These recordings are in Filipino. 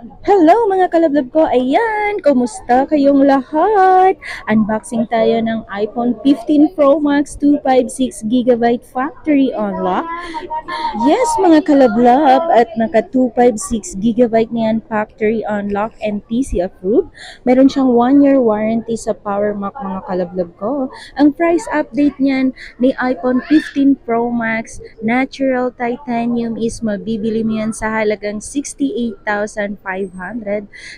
Hello mga kalablab ko! Ayan! Kumusta kayong lahat? Unboxing tayo ng iPhone 15 Pro Max 256GB factory unlock. Yes mga kalablab, at naka 256GB na yan factory unlock and TC approved. Meron siyang 1-year warranty sa PowerMac mga kalablab ko. Ang price update niyan ni iPhone 15 Pro Max Natural Titanium is mabibili mo yan sa halagang 68,500.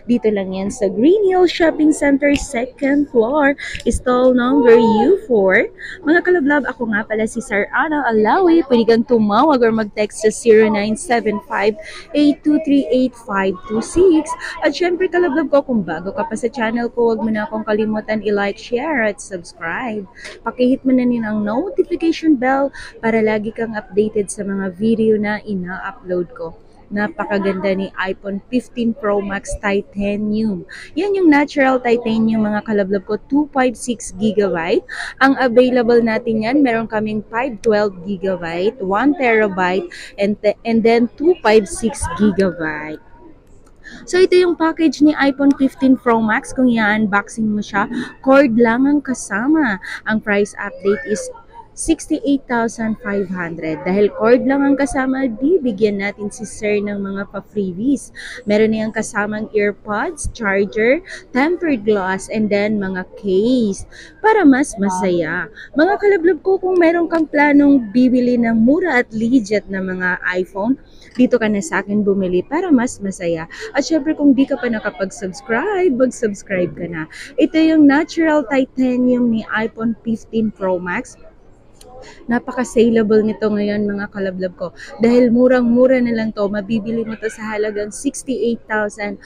Dito lang yan sa Green Hill Shopping Center, 2nd floor, stall number U4. Mga kalablab, ako nga pala si Sir Ana Alawi. Pwede kang tumawag or mag-text sa 0975-823-8526. At syempre kalablab ko, kung bago ka pa sa channel ko, huwag mo na akong kalimutan i-like, share at subscribe. Pakihit mo na din ang notification bell para lagi kang updated sa mga video na ina-upload ko. Napakaganda ni iPhone 15 Pro Max Titanium. Yan yung natural titanium mga kalablab ko, 256GB. Ang available natin yan, meron kaming 512GB, 1TB, and then 256GB. So ito yung package ni iPhone 15 Pro Max. Kung i-unboxing mo siya, cord lang ang kasama. Ang price update is 68,500. Dahil cord lang ang kasama, bibigyan natin si Sir ng mga pa-freebies. Meron niyang kasamang earpods, charger, tempered glass, and then mga case para mas masaya. Mga kalablab ko, kung meron kang planong bibili ng mura at legit na mga iPhone, dito ka na sa akin bumili para mas masaya. At syempre kung di ka pa nakapag-subscribe, mag-subscribe ka na. Ito yung natural titanium ni iPhone 15 Pro Max. Napaka-saleable nito ngayon mga kalablab ko. Dahil murang-mura na lang to, mabibili mo to sa halagang 68,500.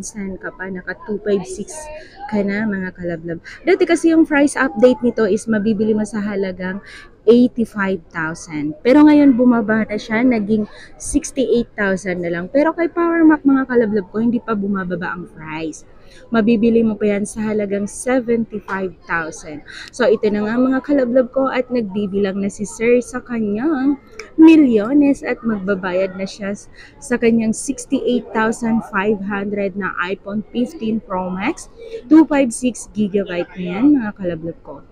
Saan ka pa? Naka 256 ka na mga kalablab. Dati kasi yung price update nito is mabibili mo sa halagang 85,000. Pero ngayon bumaba na siya, naging 68,000 na lang. Pero kay PowerMac mga kalablab ko, hindi pa bumababa ang price. Mabibili mo pa yan sa halagang 75,000. So ito na nga mga kalablab ko, at nagbibilang na si Sir sa kanyang milyones at magbabayad na siya sa kanyang 68,500 na iPhone 15 Pro Max. 256GB na yan mga kalablab ko.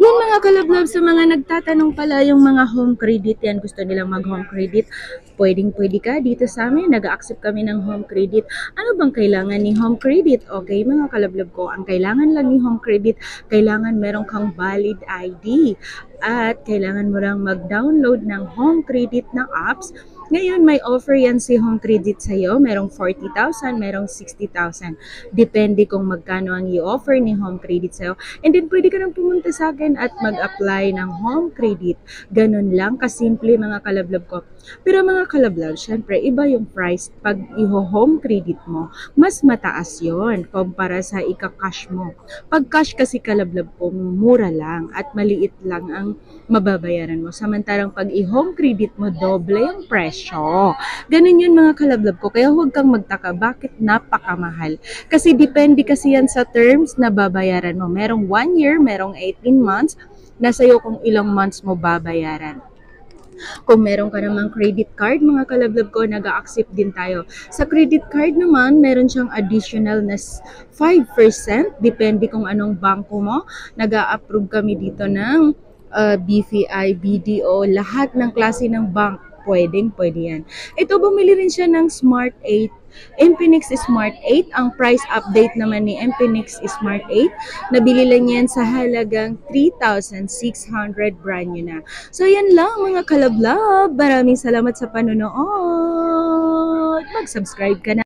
Yan mga kalablab, sa mga nagtatanong pala, yung mga home credit yan, gusto nilang mag home credit, pwede ka dito sa amin, nag-accept kami ng home credit. Ano bang kailangan ni home credit? Okay mga kalablab ko, ang kailangan lang ni home credit, kailangan meron kang valid ID at kailangan mo lang mag-download ng home credit na apps. Ngayon, may offer yan si home credit sa'yo. Merong 40,000, merong 60,000. Depende kung magkano ang i-offer ni home credit sa'yo. And then, pwede ka nang pumunta sa akin at mag-apply ng home credit. Ganun lang, kasimple mga kalablab ko. Pero mga kalablab, syempre, iba yung price. Pag i-home credit mo, mas mataas yon kumpara sa ika-cash mo. Pag cash kasi kalablab ko, mura lang at maliit lang ang mababayaran mo. Samantalang pag i-home credit mo, doble yung presyo. Ganun yun mga kalablab ko. Kaya huwag kang magtaka bakit napakamahal. Kasi depende kasi yan sa terms na babayaran mo. Merong 1 year, merong 18 months. Nasa iyo kung ilang months mo babayaran. Kung meron ka namang credit card, mga kalablab ko, nag-a-accept din tayo. Sa credit card naman, meron siyang additional na 5%. Depende kung anong bangko mo. Nag-a-approve kami dito ng BPI, BDO, lahat ng klase ng bank. Pwede yan. Ito, bumili rin siya ng Smart 8. Infinix Smart 8. Ang price update naman ni Infinix Smart 8, nabili lang yan sa halagang 3,600, brand new na. So yan lang mga kalablab. Maraming salamat sa panonood. Mag-subscribe ka na.